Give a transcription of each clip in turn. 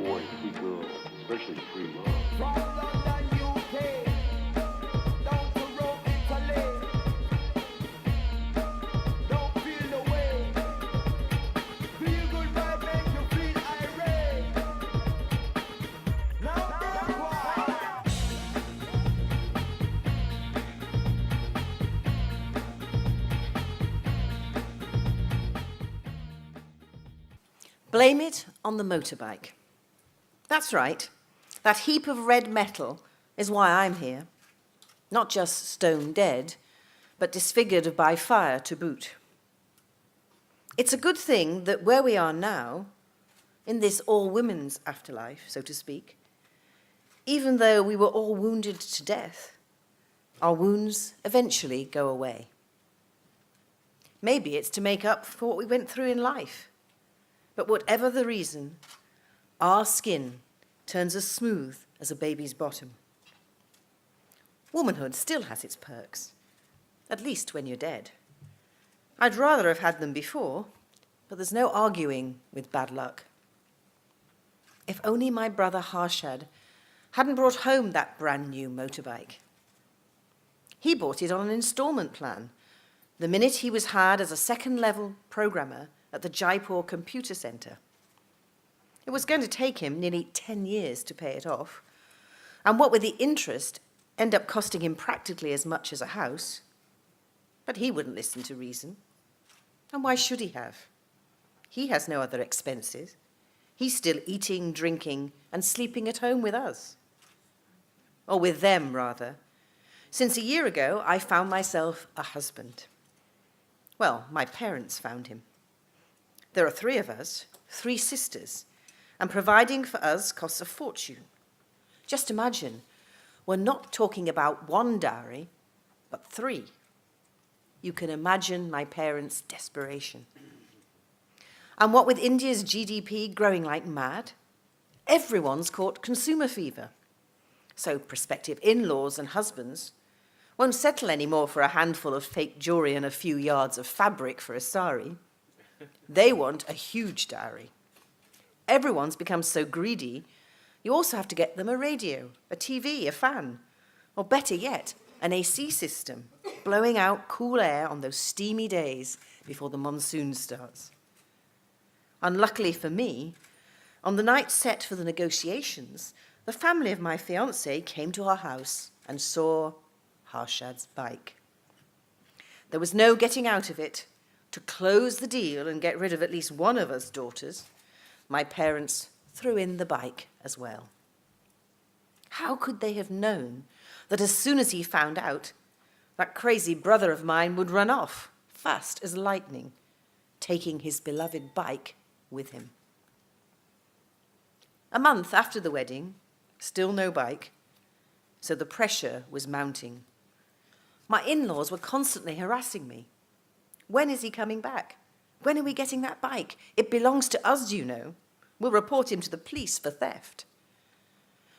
boys, free girls, especially free love. From London, UK, down to Rome, Italy. Don't feel the way. Feel good vibe make you feel irate. Now that's why. Blame it on the motorbike. That's right. That heap of red metal is why I'm here. Not just stone dead, but disfigured by fire to boot. It's a good thing that where we are now, in this all-women's afterlife, so to speak, even though we were all wounded to death, our wounds eventually go away. Maybe it's to make up for what we went through in life. But whatever the reason, our skin turns as smooth as a baby's bottom. Womanhood still has its perks, at least when you're dead. I'd rather have had them before, but there's no arguing with bad luck. If only my brother Harshad hadn't brought home that brand new motorbike. He bought it on an installment plan, the minute he was hired as a second-level programmer at the Jaipur Computer Centre. It was going to take him nearly 10 years to pay it off, and what with the interest, end up costing him practically as much as a house. But he wouldn't listen to reason. And why should he have? He has no other expenses. He's still eating, drinking, and sleeping at home with us. Or with them, rather. Since a year ago, I found myself a husband. Well, my parents found him. There are 3 of us, 3 sisters, and providing for us costs a fortune. Just imagine, we're not talking about 1 dowry, but 3. You can imagine my parents' desperation. And what with India's GDP growing like mad, everyone's caught consumer fever. So prospective in-laws and husbands won't settle anymore for a handful of fake jewelry and a few yards of fabric for a sari. They want a huge dowry. Everyone's become so greedy, you also have to get them a radio, a TV, a fan, or better yet, an AC system, blowing out cool air on those steamy days before the monsoon starts. Unluckily for me, on the night set for the negotiations, the family of my fiancé came to our house and saw Harshad's bike. There was no getting out of it. To close the deal and get rid of at least one of us daughters, my parents threw in the bike as well. How could they have known that as soon as he found out, that crazy brother of mine would run off, fast as lightning, taking his beloved bike with him? A month after the wedding, still no bike, so the pressure was mounting. My in-laws were constantly harassing me. When is he coming back? When are we getting that bike? It belongs to us, you know. We'll report him to the police for theft.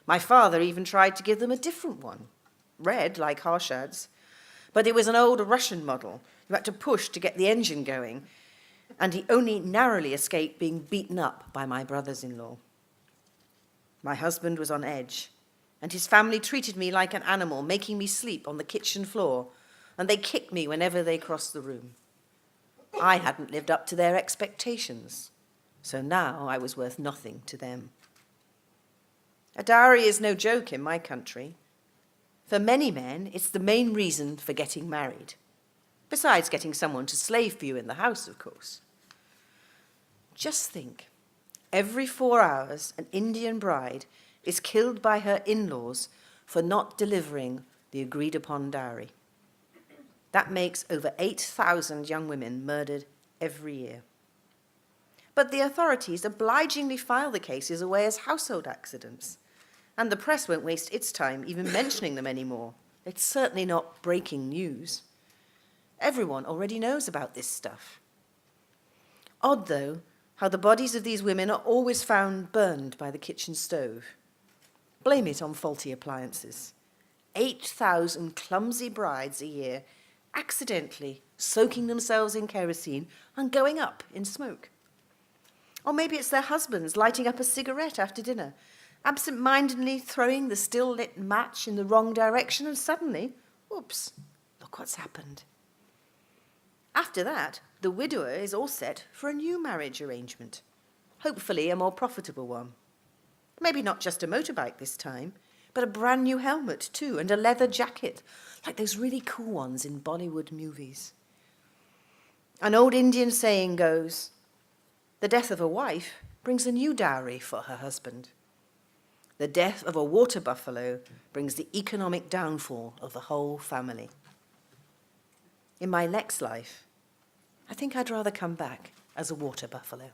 My father even tried to give them a different one, red like Harshad's, but it was an old Russian model. You had to push to get the engine going, and he only narrowly escaped being beaten up by my brothers-in-law. My husband was on edge, and his family treated me like an animal, making me sleep on the kitchen floor, and they kicked me whenever they crossed the room. I hadn't lived up to their expectations, so now I was worth nothing to them. A dowry is no joke in my country. For many men, it's the main reason for getting married, besides getting someone to slave for you in the house, of course. Just think, every 4 hours, an Indian bride is killed by her in-laws for not delivering the agreed-upon dowry. That makes over 8,000 young women murdered every year. But the authorities obligingly file the cases away as household accidents, and the press won't waste its time even mentioning them anymore. It's certainly not breaking news. Everyone already knows about this stuff. Odd, though, how the bodies of these women are always found burned by the kitchen stove. Blame it on faulty appliances. 8,000 clumsy brides a year accidentally soaking themselves in kerosene and going up in smoke. Or maybe it's their husbands lighting up a cigarette after dinner, absent-mindedly throwing the still-lit match in the wrong direction, and suddenly, oops, look what's happened. After that, the widower is all set for a new marriage arrangement, hopefully a more profitable one. Maybe not just a motorbike this time, but a brand new helmet too, and a leather jacket, like those really cool ones in Bollywood movies. An old Indian saying goes, the death of a wife brings a new dowry for her husband. The death of a water buffalo brings the economic downfall of the whole family. In my next life, I think I'd rather come back as a water buffalo.